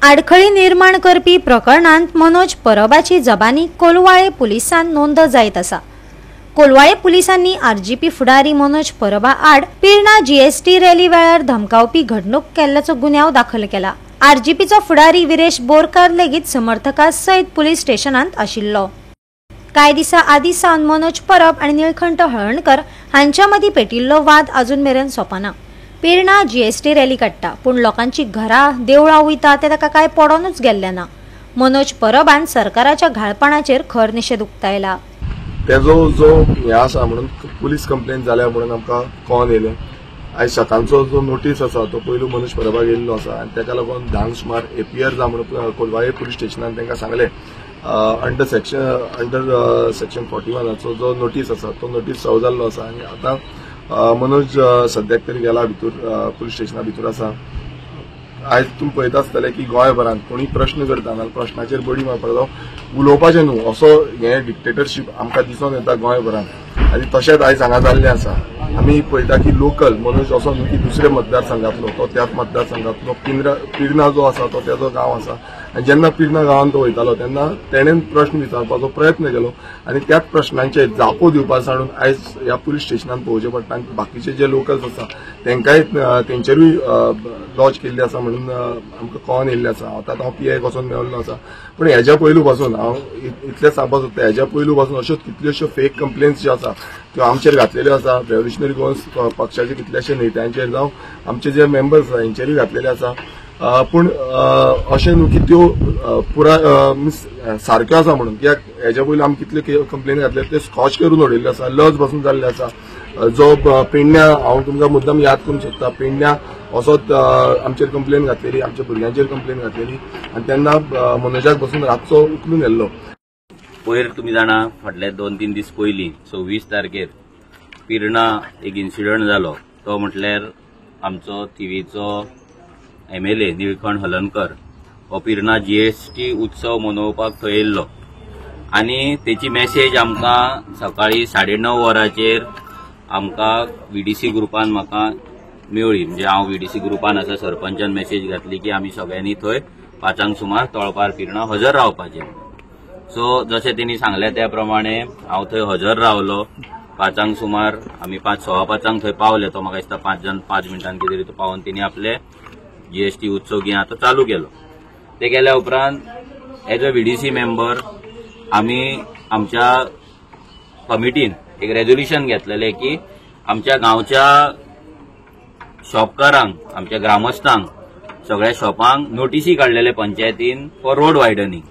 आडखळी निर्माण करपी प्रकरणांत मनोज परबाची जबानी कोलवाळे पुलिसांत नोंद जायत आसा। कोलवाळे पुलिसांनी आरजीपी फुडारी मनोज परबा आड पिरणा जीएसटी रॅली वेळार धमकावपी घडणूक केल्ल्याचो गुन्यांव दाखल केला। आरजीपीचो फुडारी विरेश बोरकार लेगीत समर्थकां सयत पुलीस स्टेशनांत आशिल्लो। कांय दिसा आदीं सावन मनोज परब आनी निळकंठ हळर्णकर हांच्या मदीं पेटिल्लो वाद अजून मेरेन सोंपना। पिरणा जीएसटी रॅली काडटा पूण लोकांची घरां देवळां वयता ते ताका काय पडोनूच गेल्ले ना। मनोज परबान सरकाराच्या घाळपणाचेर खर निशेध उक्तायला। तेजो जो हे आसा म्हणून पुलीस कंप्लेंट जाल्या म्हणून आमकां कळोन येयलें। आयज सकाळचो जो नोटीस आसा तो पयलू मनोज परबा गेल्लो आसा आनी ताका लागून धांक सुमार एपीआर जा म्हणून कोलवाळे पुलीस स्टेशनान तांकां सांगलें अंडर सेक्शन 41 जो नोटीस आसा तो नोटीस सर्व जाल्लो आसा आनी आतां मनोज सद्याक तरी गेला भितर पुलीस स्टेशना भितर आसा। आयज तुमी पळयता आसतले की गोंयभरांत कोणी प्रश्न करता ना प्रश्नाचेर बडी मारपाचो उलोवपाचें न्हू असो हें डिक्टेटरशीप आमकां दिसून येता गोंयभरांत आनी तशेंच आयज हांगा जाल्लें आसा। आमी पळयता की लोकल मनोज असो न्हू की दुसऱ्या मतदारसंघांतलो तो त्याच मतदारसंघांतलो पिरणा जो आसा तो तेजो गांव आसा आनी जेन्ना पिरणा गांवांत तो वयतालो तेन्ना तेणेन प्रश्न विचारपाचो प्रयत्न केलो आनी त्याच प्रश्नांचे जापो दिवपा सांडून आयज ह्या पुलीस स्टेशनांत पळोवचें पडटा आनी बाकीचे जे लोकल्स आसा तेंकाय तेंचेरूय लॉज केल्ली आसा म्हणून आमकां कळोन येयल्लें आसा। आतां हांव पीआय वचून मेळिल्लो आसा पूण हेज्या पयलू पासून हांव इतलें सांगपाक सोदता हेज्या पयलू पासून अश्योच कितल्योश्यो फेक कंप्लेन्स ज्यो आसा त्यो आमचेर घातलेल्यो आसा। रेव्होल्युशनरी गोवन्स पक्षाचे कितलेशे नेत्यांचेर जावं आमचे जे मेंबर्स आसा हेंचेरूय घातलेले आसा पूण अशें न्हू की त्यो पुराय सारक्यो आसा म्हणून कित्याक हेज्या पयलीं आमी कितले कंप्लेन घातले ते स्कॉच करून उडयल्ले आसा लज बसून जाल्ले आसा। जो पेडण्या हांव तुमकां मुद्दम याद करूंक सोदता पेडण्या असोच आमचेर कंप्लेन घातलेली आमच्या भुरग्यांचेर कंप्लेन घातलेली आनी तेन्ना मनोजाक बसून रातचो उखलून येल्लो। पयर तुमी जाणा फाटले 2-3 दीस पयलीं 26 तारखेर पिरणा एक इन्सिडंट जालो तो म्हटल्यार आमचो थिवीचो एमएलए निळकंठ हळर्णकर हो पिरणा जीएसटी उत्सव मनोवपाक थंय येयल्लो आनी तेची मेसेज आमकां सकाळी 9:30 वरांचेर आमकां व्हीडीसी ग्रुपान म्हाका मेळ्ळी। म्हणजे हांव व्हीडीसी ग्रुपान आसा सरपंचान मेसेज घातली की आमी सगळ्यांनी थंय 5 सुमार तळपार पिरणा हजर रावपाचें। सो जशें तेणी सांगलें त्या प्रमाणे हांव थंय हजर रावलो। 5 सुमार आमी 5:15 थंय पावले। तो म्हाका दिसता 5 मिनटांनी कितें तरी पावून तेणी आपले जीएसटी उत्सव घेवन आतां चालू केलो। ते केल्या उपरांत एज अ व्हीडीसी मेंबर आमी आमच्या कमिटीन एक रेझोल्युशन घेतलेलें की आमच्या गांवच्या शॉपकारांक आमच्या ग्रामस्थांक सगळ्या शॉपांक नोटीसी काडलेले पंचायतीन फॉर रोड वायडनिंग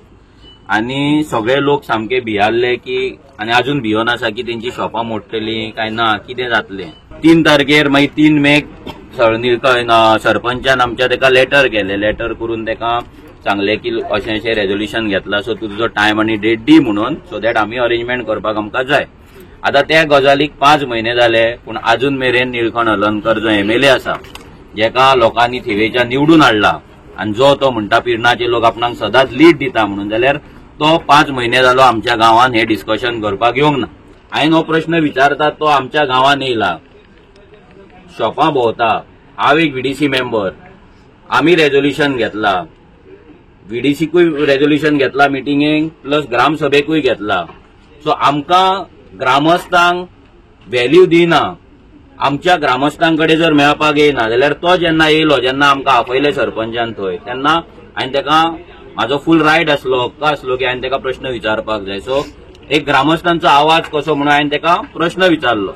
आनी सगळे लोक सामके भियाल्ले की आनी अजून भियोन आसा की तेंची शॉपां मोडटलीं काय ना कितें जातलें। 3 तारखेर मागीर 3 मेक सरपंचान आमच्या तेका लेटर केले। लेटर करून तेका सांगले की अशें रेझोल्युशन घेतला सो तुजो टायम आनी डेट दी म्हणून सो दॅट आमी अरेंजमेंट करपाक आमकां जाय। आतां त्या गजालीक 5 म्हयने जाले पूण अजून मेरेन निळकंठ हळर्णकर जो एमएलए आसा जेका लोकांनी थिवेच्या निवडून हाडला आनी जो तो म्हणटा पिरणाचे लोक आपणाक सदांच लीड दिता म्हणून जाल्यार तो 5 म्हयने जालो आमच्या गांवांत हे डिस्कशन करपाक येवंक ना। हांवें हो प्रश्न विचारता तो आमच्या गांवांत येयला शॉपां भोंवता हांव एक व्हीडीसी मेंबर आमी रेझोल्युशन घेतला व्हीडीसीकूय रेझोल्युशन घेतला मिटिंगेक प्लस ग्रामसभेकूय घेतला। सो आमकां ग्रामस्थांक व्हॅल्यू दिना आमच्या ग्रामस्थांकडे जर मेळपाक येयना जाल्यार तो जेन्ना येयलो जेन्ना आमकां आपयले सरपंचान थंय तेन्ना हांवें तेका म्हाजो फूल रायट आसलो हक्क आसलो की हांवें तेका प्रश्न विचारपाक जाय। सो एक ग्रामस्थांचो आवाज कसो म्हणून हांवें तेका प्रश्न विचारलो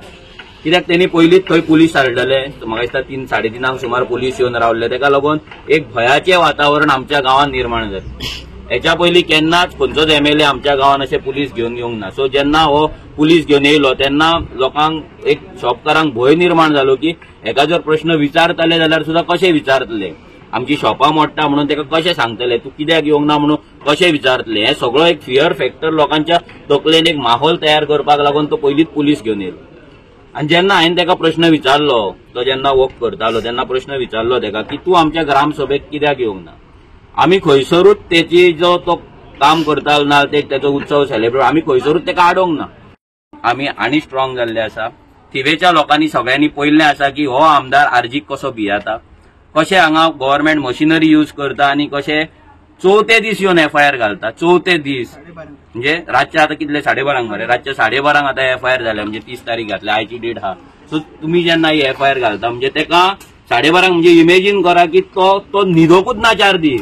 कित्याक तेणी पयलींच थंय पुलीस हाडलेले म्हाका दिसता 3-3:30 सुमार पुलीस येवन रावले तेका लागून एक भयाचें वातावरण आमच्या गांवांत निर्माण जालें। हेच्या पयलीं केन्नाच खंयचोच एमएलए आमच्या गांवांत अशें पुलीस घेवन येवंक ना। सो जेन्ना हो पुलीस घेवन येयलो तेन्ना लोकांक एक शॉपकारांक भंय निर्माण जालो की हेका जर प्रश्न विचारतले जाल्यार सुद्दां कशें विचारतले आमची शॉपां मोडटा म्हणून तेका कशें सांगतले तूं कित्याक येवंक ना म्हणून कशें विचारतले। हे सगळो एक फियर फॅक्टर लोकांच्या तकलेन एक माहोल तयार करपाक लागून तो पयलींच पुलीस घेवन येयलो। आनी जेन्ना हांवें तेका प्रश्न विचारलो तो जेन्ना वॉक करतालो तेन्ना प्रश्न विचारलो तेका की तूं आमच्या ग्रामसभेक कित्याक येवंक ना। आमी खंयसरूच तेची जो तो काम करतालो ना तेचो उत्सव सेलिब्रेट आमी खंयसरूच तेका आडोवंक ना। आमी आनी स्ट्रॉंग जाल्ले आसा। थिवेच्या लोकांनी सगळ्यांनी पळयल्लें आसा की हो आमदार आरजीक कसो भियाता कशें हांगा गव्हर्नमेंट मशिनरी यूज करता आनी कशें चवथे दीस येवन FIR घालता. चवथे दीस म्हणजे रातचे आता कितले 12:30 मरे, रातचे 12:30 आता FIR जाल्या म्हणजे 30 तारीख घातल्या, आयची डेट हा. सो तुम्ही जेन्ना ही FIR घालता म्हणजे तेका 12:30 म्हणजे इमेजिन करा की तो न्हिदोकूच ना 4 दीस.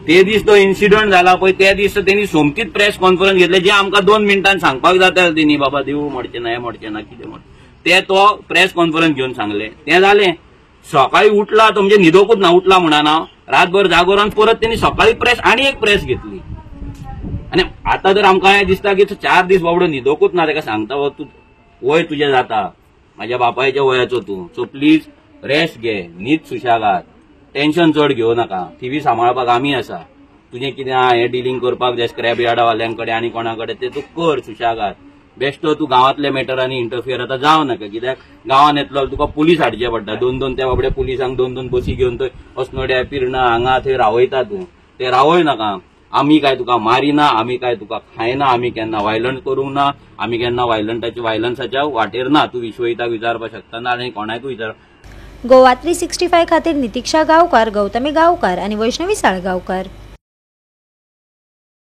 ते दीस तो इन्सिडंट जाला पळय त्या दीस त्यांनी सोमतीच प्रेस कॉन्फरन्स घेतले जे आमकां 2 मिनटांन सांगपाक जाता तेणी बाबा देव मरचे ना हे मरचे ना कितें म्हण ते तो प्रेस कॉन्फरन्स घेवन सांगले. तें जालें. सकाळी उठला तो म्हणजे न्हिदोकूच ना, उठला म्हणा रातभर जागोरान परत त्यांनी सकाळी प्रेस आणि एक प्रेस घेतली. आणि आता जर आमकां हें दिसता की 4 दीस बाबडो न्हिदोकूच ना तेका सांगता तूं वय तुजें जाता, म्हाज्या बापायच्या वयाचो तूं, सो प्लीज रेस्ट घे, न्हीद सुशागाद, टेन्शन चड घेवं नाका, TV सांबाळपाक आमी आसा, तुजें कितें हे डिलिंग करपाक जाय स्क्रॅप यार्डावाल्यांकडे आनी कोणाकडे ते तूं कर सुशागाद. बेश्टो तूं गांवांतल्या मॅटरांनी इंटरफियर आतां जावं नाका, कित्याक गांवांत येतलो तुका पुलीस हाडचे पडटा, 2-2 त्या बाबड्या पुलिसांक 2-2 बसी घेवन थंय अस्नोड्या पिरणा हांगा थंय रावयता तूं, ते रावय नाका. आमी काय तुका मारिना, आमी काय तुका खायना, आमी केन्ना वायलंट करूंक ना, आमी केन्ना वायलन्साच्या वाटेर ना. तूं विश्वहिताक विचारपाक शकता ना आनी कोणायकूय विचार. गोवा 365 खातीर नितीक्षा गांवकार, गौतमी गांवकार आणि वैष्णवी साळगांवकार.